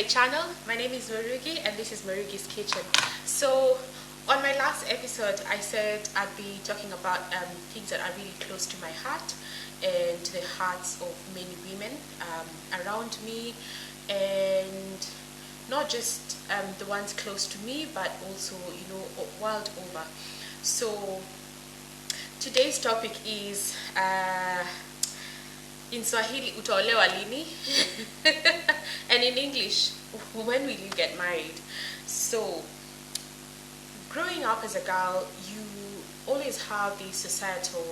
channel. My name is Marugi and this is Marugi's Kitchen. So on my last episode I said I'd be talking about things that are really close to my heart and to the hearts of many women around me, and not just the ones close to me but also world over. So today's topic is in Swahili, Utaolewa Lini, and in English, when will you get married? So, growing up as a girl, you always have these societal,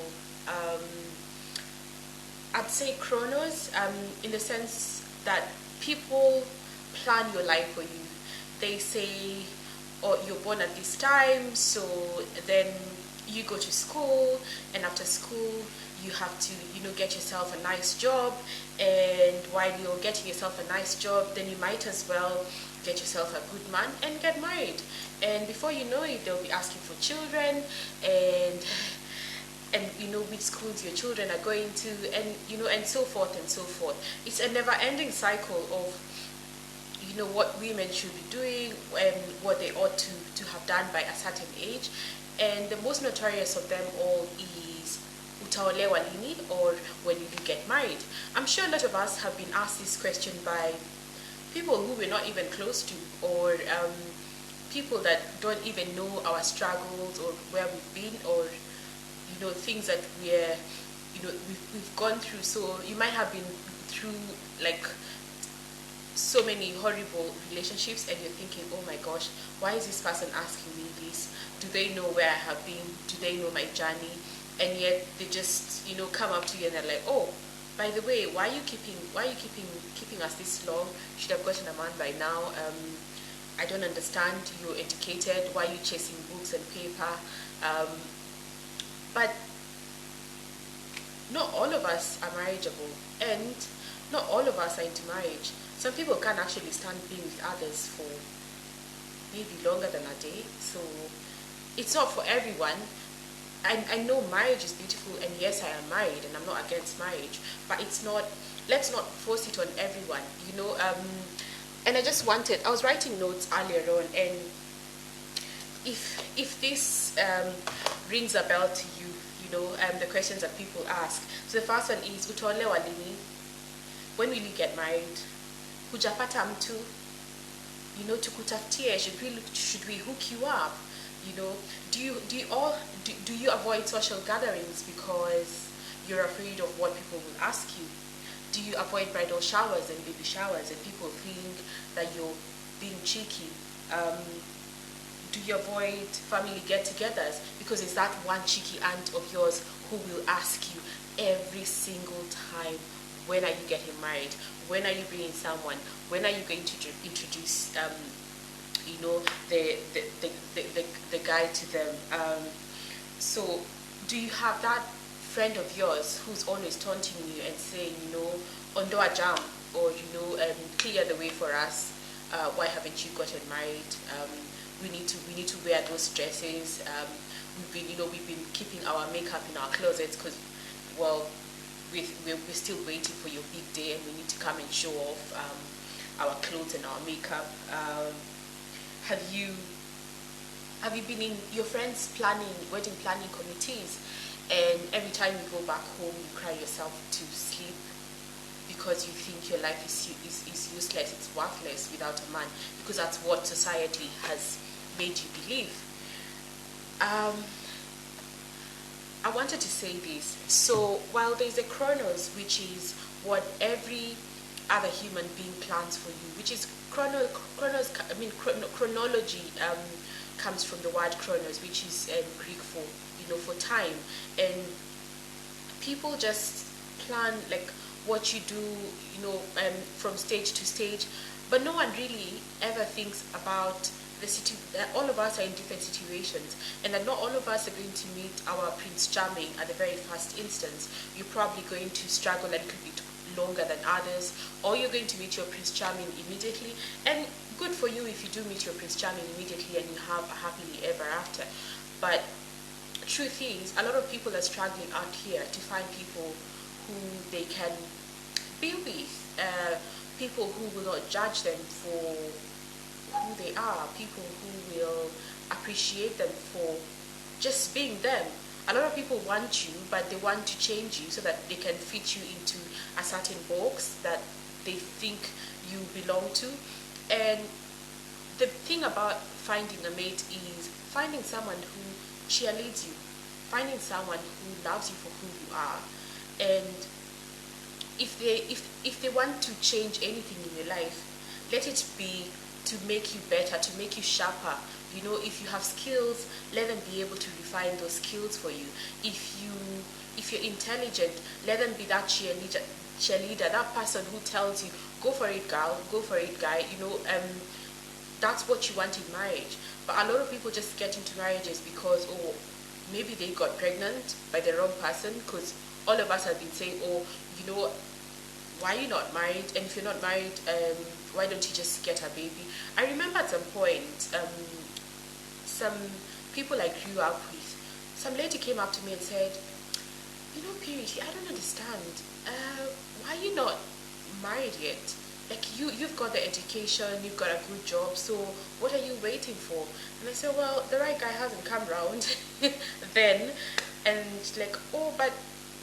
I'd say chronos, in the sense that people plan your life for you. They say, oh, you're born at this time, so then you go to school, and after school you have to get yourself a nice job, and while you're getting yourself a nice job, then you might as well get yourself a good man and get married, and before you know it they'll be asking for children, and which schools your children are going to, and and so forth and so forth. It's a never-ending cycle of what women should be doing and what they ought to have done by a certain age. And the most notorious of them all is Utaolewa Lini, or when will you get married? I'm sure a lot of us have been asked this question by people who we're not even close to, or people that don't even know our struggles or where we've been, or things that we've gone through. So you might have been through like so many horrible relationships and you're thinking, oh my gosh, why is this person asking me this? Do they know where I have been? Do they know my journey? And yet they just come up to you and they're like, oh, by the way, why are you keeping us this long? You should have gotten a man by now. I don't understand. You're educated. Why are you chasing books and paper? But not all of us are marriageable, and not all of us are into marriage. Some people can actually stand being with others for maybe longer than a day. So it's not for everyone. I know marriage is beautiful, and yes, I am married and I'm not against marriage, but it's not, let's not force it on everyone, and I was writing notes earlier on, and if this rings a bell to you, the questions that people ask. So the first one is, Utaolewa Lini, when will you get married? Hujapata mtu, tukutafutie, should we hook you up? Do you avoid social gatherings because you're afraid of what people will ask you? Do you avoid bridal showers and baby showers and people think that you're being cheeky? Do you avoid family get-togethers because it's that one cheeky aunt of yours who will ask you every single time, when are you getting married? When are you bringing someone? When are you going to introduce the guy to them? So do you have that friend of yours who's always taunting you and saying, ondoa jam, or clear the way for us? Why haven't you gotten married? We need to wear those dresses. We've been keeping our makeup in our closets because, well, we're still waiting for your big day, and we need to come and show off our clothes and our makeup. Have you been in your friends' wedding planning committees, and every time you go back home you cry yourself to sleep because you think your life is useless, it's worthless without a man, because that's what society has made you believe? I wanted to say this. So while there's a chronos, which is what every other human being plans for you, which is chronology comes from the word chronos, which is Greek for for time, and people just plan like what you do from stage to stage, but no one really ever thinks about all of us are in different situations, and that not all of us are going to meet our Prince Charming at the very first instance. You're probably going to struggle a little bit longer than others, or you're going to meet your Prince Charming immediately, and good for you if you do meet your Prince Charming immediately and you have a happily ever after. But truth is, a lot of people are struggling out here to find people who they can be with, people who will not judge them for who they are, people who will appreciate them for just being them. A lot of people want you, but they want to change you so that they can fit you into a certain box that they think you belong to. And the thing about finding a mate is finding someone who cheerleads you, finding someone who loves you for who you are. And if they want to change anything in your life, let it be to make you better, to make you sharper. You know, if you have skills, let them be able to refine those skills for you. If you're intelligent, let them be that cheerleader, that person who tells you, go for it, girl, go for it, guy. You know, that's what you want in marriage. But a lot of people just get into marriages because, oh, maybe they got pregnant by the wrong person. Because all of us have been saying, oh, you know, why are you not married? And if you're not married, why don't you just get a baby? I remember at some point, some people I grew up with, some lady came up to me and said, you know, Purity, I don't understand. Why are you not married yet? Like, you've got the education, you've got a good job, so what are you waiting for? And I said, well, the right guy hasn't come round then. And she's like, oh, but,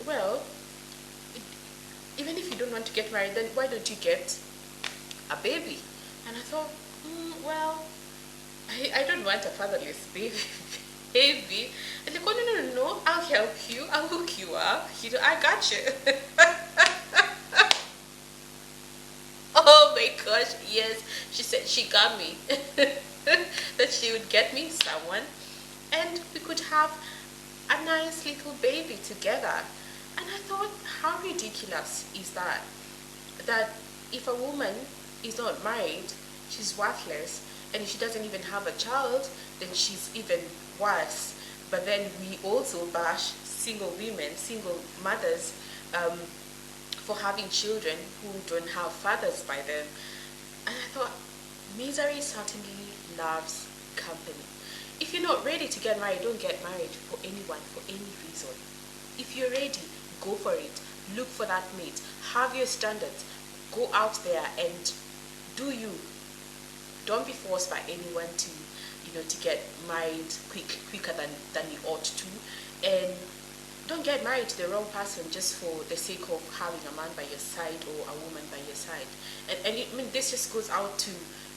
well, even if you don't want to get married, then why don't you get a baby? And I thought, well, I don't want a fatherless baby. And like, oh, no, I'll help you, I'll hook you up, you know, I got you. Oh my gosh, yes, she said she got me. That she would get me someone and we could have a nice little baby together. And I thought, how ridiculous is that? That if a woman is not married, she's worthless. And if she doesn't even have a child, then she's even worse. But then we also bash single women, single mothers, for having children who don't have fathers by them. And I thought, misery certainly loves company. If you're not ready to get married, don't get married for anyone, for any reason. If you're ready, go for it. Look for that mate. Have your standards. Go out there and do you. Don't be forced by anyone to, you know, to get married quicker than you ought to. And don't get married to the wrong person just for the sake of having a man by your side or a woman by your side. And I mean, this just goes out to,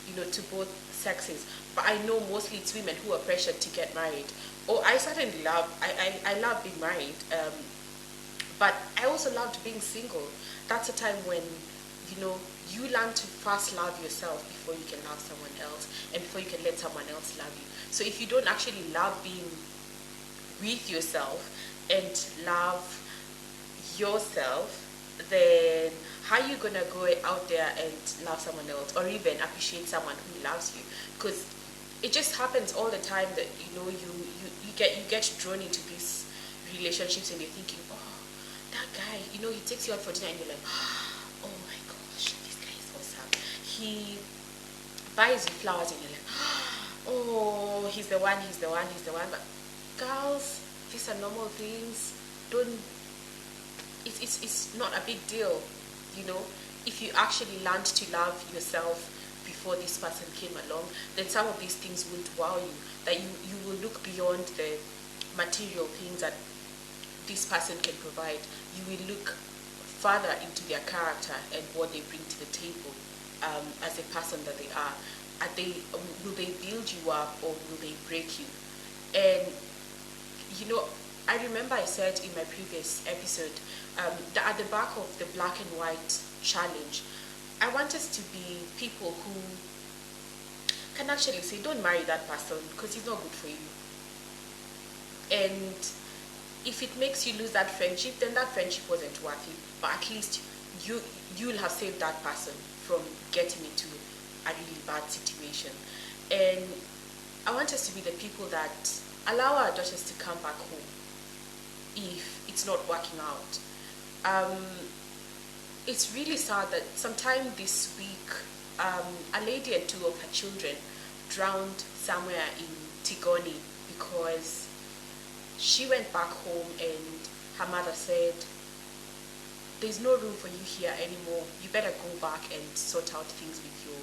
you know, to both sexes. But I know mostly it's women who are pressured to get married. Oh, I certainly love, I love being married. But I also loved being single. That's a time when, you know, you learn to first love yourself before you can love someone else and before you can let someone else love you. So if you don't actually love being with yourself and love yourself, then how are you going to go out there and love someone else or even appreciate someone who loves you? Because it just happens all the time that, you know, you get drawn into these relationships and you're thinking, oh, that guy, you know, he takes you out for dinner and you're like, oh my gosh, this guy is awesome. He buys you flowers and you're like, oh, he's the one. But girls, these are normal things. It's not a big deal, you know. If you actually learned to love yourself before this person came along, then some of these things won't wow you. That you will look beyond the material things that this person can provide. You will look further into their character and what they bring to the table as a person that they are. Will they build you up or will they break you? And you know, I remember I said in my previous episode that at the back of the black and white challenge, I want us to be people who can actually say, don't marry that person because he's not good for you. And if it makes you lose that friendship, then that friendship wasn't worth it. But at least you'll have saved that person from getting into a really bad situation. And I want us to be the people that allow our daughters to come back home if it's not working out. It's really sad that sometime this week, a lady and two of her children drowned somewhere in Tigoni because she went back home and her mother said, there's no room for you here anymore. You better go back and sort out things with your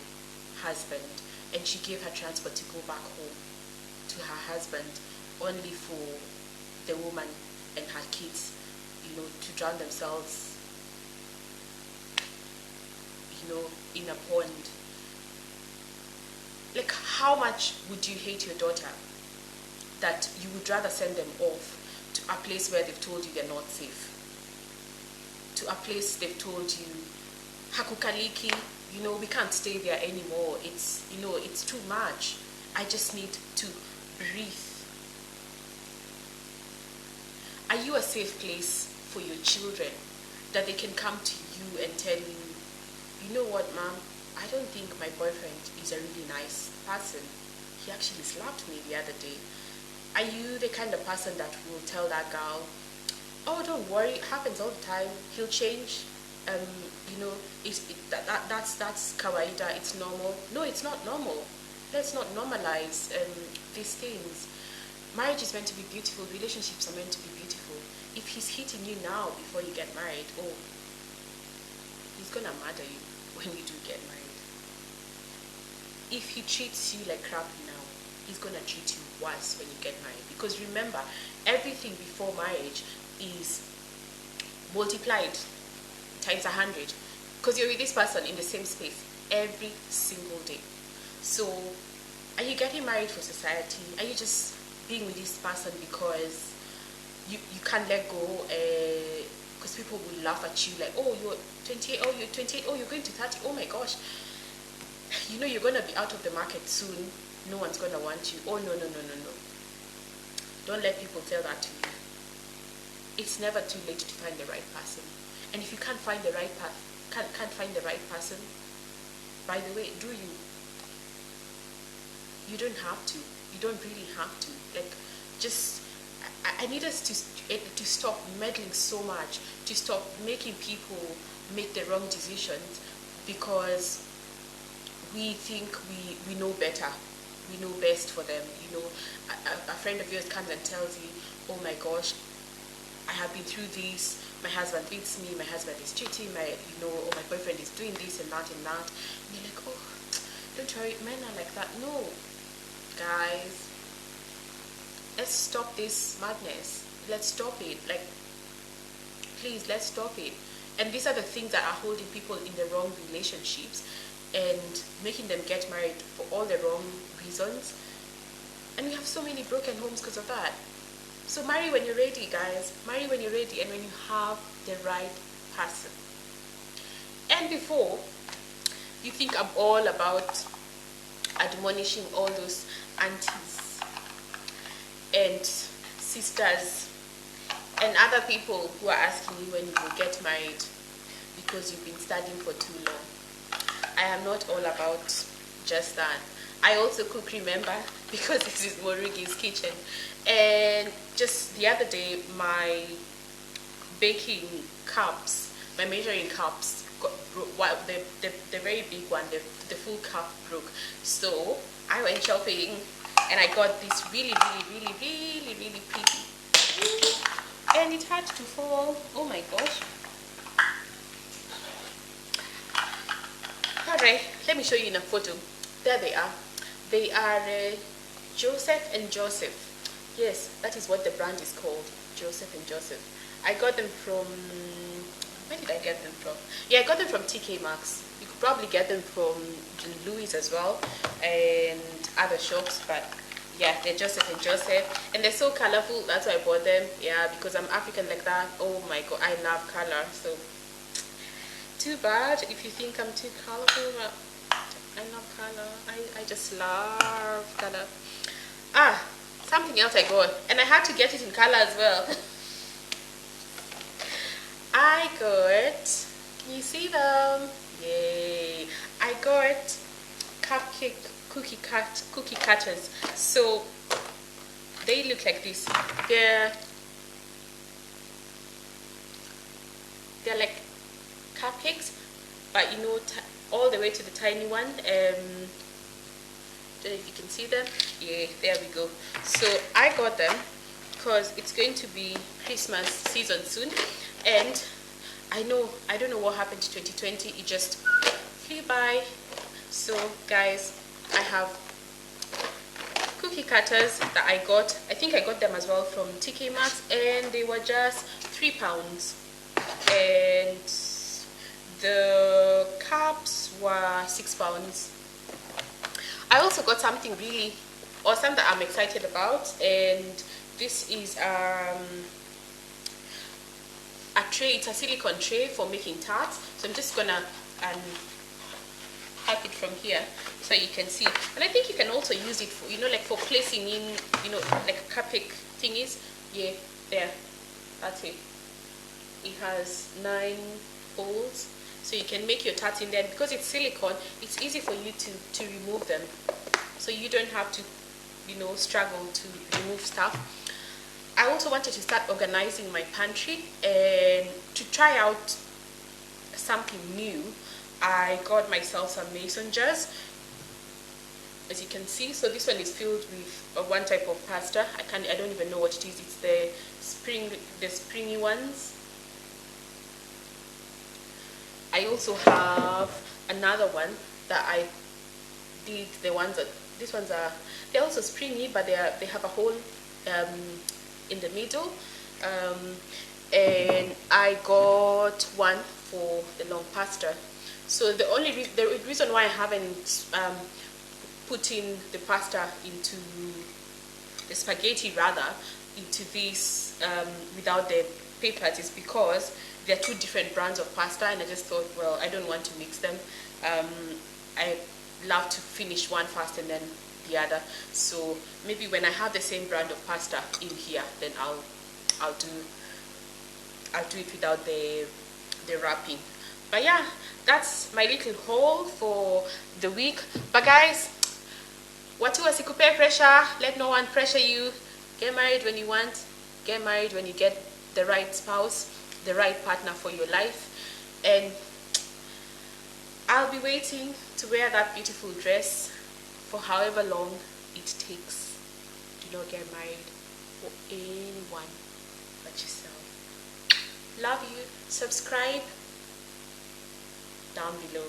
husband. And she gave her transport to go back home to her husband, only for the woman and her kids, to drown themselves, in a pond. Like, how much would you hate your daughter that you would rather send them off to a place where they've told you they're not safe? To a place they've told you, hakukaliki, we can't stay there anymore. It's too much. I just need to breathe. Are you a safe place for your children that they can come to you and tell you, you know what, Mom, I don't think my boyfriend is a really nice person. He actually slapped me the other day. Are you the kind of person that will tell that girl, oh, don't worry, it happens all the time, he'll change, that's kawaida, it's normal? No, it's not normal. Let's not normalize these things. Marriage is meant to be beautiful. Relationships are meant to be beautiful. If he's hitting you now before you get married, he's gonna murder you when you do get married. If he treats you like crap now, he's gonna treat you worse when you get married. Because remember, everything before marriage is multiplied times 100, because you're with this person in the same space every single day. So are you getting married for society? Are you just being with this person because you can't let go, because people will laugh at you like, oh, you're 28, oh, you're 28, oh, you're going to 30, oh my gosh, you're going to be out of the market soon, no one's going to want you. Oh, no. Don't let people tell that to you. It's never too late to find the right person. And if you can't find the right can't find the right person, by the way, do you? You don't have to. You don't really have to. Like, just, I need us to stop meddling so much, to stop making people make the wrong decisions because we think we know better. We know best for them. A friend of yours comes and tells you, oh my gosh, I have been through this, my husband beats me, my husband is cheating, or my boyfriend is doing this and that and that. And you're like, oh, don't worry, men are like that. No, guys, let's stop this madness. Let's stop it. Like, please, let's stop it. And these are the things that are holding people in the wrong relationships and making them get married for all the wrong reasons. And we have so many broken homes because of that. So marry when you're ready, guys. Marry when you're ready and when you have the right person. And before you think I'm all about admonishing all those aunties and sisters and other people who are asking you when you will get married because you've been studying for too long, I am not all about just that. I also cook, remember, because this is Morigi's kitchen. And just the other day, my baking cups, my measuring cups, the very big one, the full cup broke. So I went shopping and I got this really pretty. And it had to fall. Oh my gosh. Alright, let me show you in a photo. There they are. They are Joseph and Joseph. Yes, that is what the brand is called, Joseph and Joseph. I got them from, where did I get them from? Yeah, I got them from TK Maxx. You could probably get them from Louis as well and other shops, but yeah, they're Joseph and Joseph. And they're so colorful, that's why I bought them. Yeah, because I'm African like that. Oh my god, I love color. So, too bad if you think I'm too colorful, but I love color. I just love color. Something else I got, and I had to get it in color as well. I got, can you see them? Yay! I got cookie cutters. So they look like this. They're like cupcakes, but all the way to the tiny one. Don't know if you can see them. Yeah, there we go. So I got them because it's going to be Christmas season soon, and I don't know what happened to 2020. It just flew by. So guys, I have cookie cutters that I got. I think I got them as well from TK Maxx, and they were just £3. And the cups were £6. I also got something really awesome that I'm excited about, and this is a tray. It's a silicone tray for making tarts. So I'm just gonna have it from here so you can see. And I think you can also use it for, like for placing in, like cupcake thingies. Yeah, there, that's it. It has 9 holes, so you can make your tarts in there. Because it's silicone, it's easy for you to remove them, so you don't have to struggle to remove stuff. I also wanted to start organizing my pantry, and to try out something new, I got myself some mason jars, as you can see. So this one is filled with one type of pasta. I don't even know what it is. It's the springy ones. I also have another one that I did. These ones are, they're also springy, but they have a hole in the middle. And I got one for the long pasta. So the reason why I haven't put in the pasta into the spaghetti into this without the papers is because they're 2 different brands of pasta, and I just thought, well, I don't want to mix them. I love to finish one first and then the other. So maybe when I have the same brand of pasta in here, then I'll do it without the wrapping. But yeah, that's my little haul for the week. But guys, watu wasikupe pressure. Let no one pressure you. Get married when you want. Get married when you get the right spouse, the right partner for your life. And I'll be waiting to wear that beautiful dress for however long it takes. Do not get married for anyone but yourself. Love you. Subscribe down below,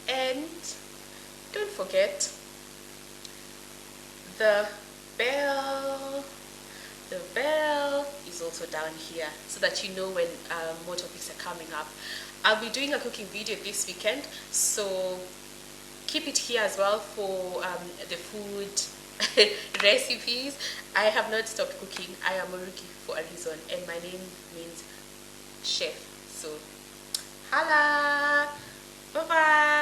and don't forget the bell is also down here, so that you know when more topics are coming up. I'll be doing a cooking video this weekend, so keep it here as well for the food recipes. I have not stopped cooking. I am Oruki for a reason, and my name means chef. So Hala! Bye-bye!